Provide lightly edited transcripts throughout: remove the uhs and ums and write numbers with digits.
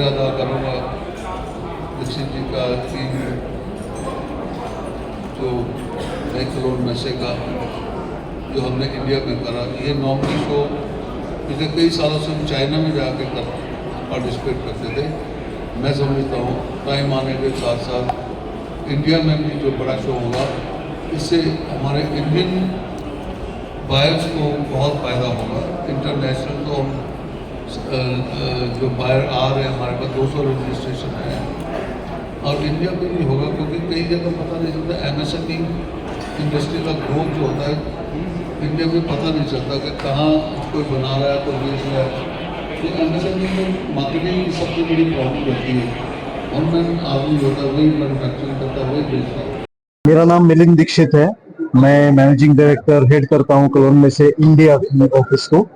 शुक्रिया अदा करूँगा दीक्षित जी का कि जो नई कलोन नशे का जो हमने इंडिया में करा, ये नॉर्मली शो पिछले कई सालों से हम चाइना में जाके पार्टिसिपेट करते थे। मैं समझता हूँ टाइम आने के साथ साथ इंडिया में भी जो बड़ा शो होगा, इससे हमारे इंडियन बायर्स को बहुत फ़ायदा होगा। इंटरनेशनल तो हम जो बायर आ रहे हैं, हमारे पास 200 रजिस्ट्रेशन है, और इंडिया में भी होगा, क्योंकि कई जगह पता नहीं चलता एमएसएमई इंडस्ट्री का ग्रोथ जो होता है इंडिया में पता नहीं चलता कि कहाँ कोई बना रहा है, कोई बेच रहा है। तो एमएसएमई में मार्केटिंग की सबसे बड़ी प्रॉब्लम रहती है। ऑनलाइन आदमी होता है, वही मैन्युफैक्चरिंग करता है, वही बेचता है। मेरा नाम मिलिंद दीक्षित है। मैं मैनेजिंग डायरेक्टर हेड करता हूँ कलोन में से इंडिया ऑफिस को।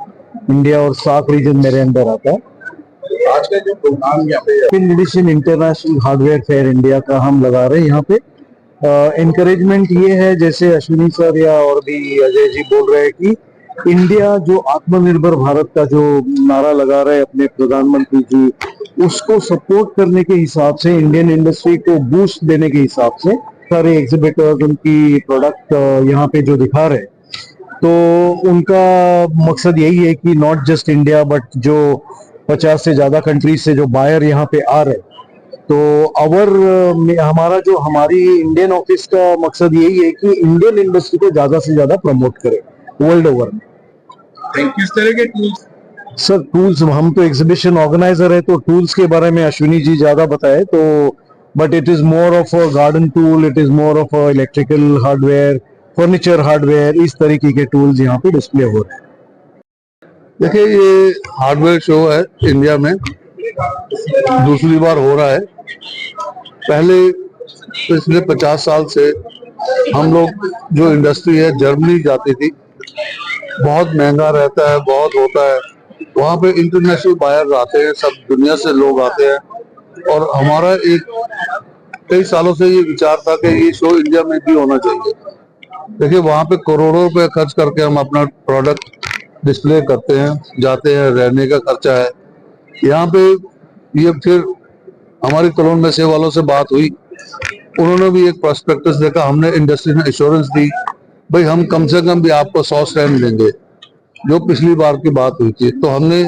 इंडिया और सार्क रीजन मेरे अंदर आता है। आज का जो प्रोग्राम यहाँ पे edition international hardware fair India का हम लगा रहे हैं यहाँ पे। एनकरेजमेंट ये है, जैसे अश्विनी सर या और भी अजय जी बोल रहे हैं कि इंडिया जो आत्मनिर्भर भारत का जो नारा लगा रहे हैं अपने प्रधानमंत्री जी, उसको सपोर्ट करने के हिसाब से, इंडियन इंडस्ट्री को बूस्ट देने के हिसाब से सारे एग्जिबिटर्स उनकी प्रोडक्ट यहाँ पे जो दिखा रहे हैं, तो उनका मकसद यही है कि नॉट जस्ट इंडिया बट जो 50 से ज्यादा कंट्रीज से जो बायर यहाँ पे आ रहे हैं, तो हमारी इंडियन ऑफिस का मकसद यही है कि इंडियन इंडस्ट्री को ज्यादा से ज्यादा प्रमोट करें वर्ल्ड ओवर में। किस तरह के टूल्स? सर टूल्स, हम तो एग्जीबिशन ऑर्गेनाइजर है, तो टूल्स के बारे में अश्विनी जी ज्यादा बताए तो, but it is more of a garden tool, it is more of a electrical hardware, furniture hardware, इस तरीके के टूल्स यहाँ पे डिस्प्ले हो रहे हैं। देखिए, ये हार्डवेयर शो है इंडिया में, दूसरी बार हो रहा है। पहले पिछले 50 साल से हम लोग जो इंडस्ट्री है जर्मनी जाती थी, बहुत महंगा रहता है, बहुत होता है, वहाँ पे इंटरनेशनल बायर आते हैं, सब दुनिया से लोग आते हैं, और हमारा कई सालों से ये विचार था कि ये शो इंडिया में भी होना चाहिए। देखिए, वहाँ पे करोड़ों रुपए खर्च करके हम अपना प्रोडक्ट डिस्प्ले करते हैं, जाते हैं, रहने का खर्चा है। यहाँ पे ये फिर हमारी कलोन में से वालों से बात हुई, उन्होंने भी एक प्रोस्पेक्टस देखा, हमने इंडस्ट्री ने एश्योरेंस दी, भाई हम कम से कम भी आपको 100 स्टैंड देंगे, जो पिछली बार की बात हुई थी। तो हमने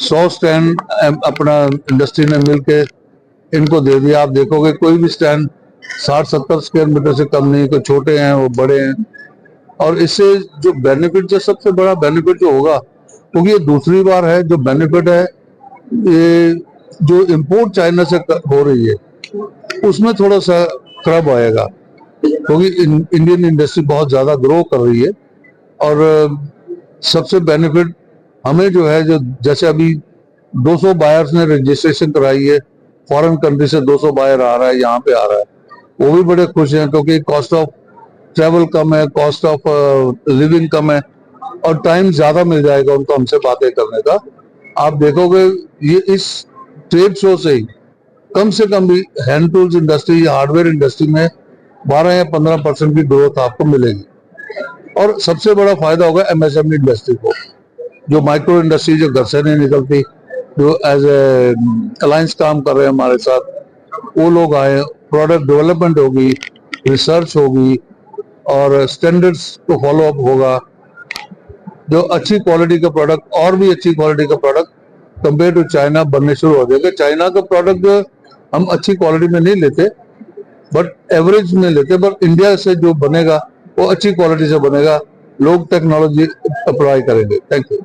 100 स्टैंड अपना इंडस्ट्री ने मिलके इनको दे दिया। आप देखोगे कोई भी स्टैंड 60-70 स्क्वायर मीटर से कम नहीं, कोई छोटे हैं वो बड़े हैं। और इससे जो बेनिफिट, जो सबसे बड़ा बेनिफिट जो होगा, क्योंकि ये दूसरी बार है, जो बेनिफिट है ये जो इंपोर्ट चाइना से हो रही है उसमें थोड़ा सा खराब आएगा, क्योंकि इंडियन इंडस्ट्री बहुत ज्यादा ग्रो कर रही है। और सबसे बेनिफिट हमें जो है, जो जैसे अभी 200 बायर्स ने रजिस्ट्रेशन कराई है, फॉरेन कंट्री से 200 बायर आ रहा है, यहाँ पे आ रहा है, वो भी बड़े खुश हैं, क्योंकि कॉस्ट ऑफ ट्रेवल कम है, कॉस्ट ऑफ लिविंग कम है, और टाइम ज्यादा मिल जाएगा उनको हमसे बातें करने का। आप देखोगे ये इस ट्रेड शो से ही कम से कम भी हैंड टूल्स इंडस्ट्री या हार्डवेयर इंडस्ट्री में 12 या 15% की ग्रोथ आपको मिलेगी। और सबसे बड़ा फायदा होगा एमएसएमई इंडस्ट्री को, जो माइक्रो इंडस्ट्री जो घर से नहीं निकलती, जो एज ए अलायंस काम कर रहे हैं हमारे साथ, वो लोग आए, प्रोडक्ट डेवलपमेंट होगी, रिसर्च होगी, और स्टैंडर्ड्स को फॉलो अप होगा, जो अच्छी क्वालिटी का प्रोडक्ट, और भी अच्छी क्वालिटी का प्रोडक्ट कंपेयर टू चाइना बनने शुरू हो जाएगा। चाइना का प्रोडक्ट जो हम अच्छी क्वालिटी में नहीं लेते, बट एवरेज में लेते, बट इंडिया से जो बनेगा वो अच्छी क्वालिटी से बनेगा, लोग टेक्नोलॉजी अप्लाई करेंगे। Thank you.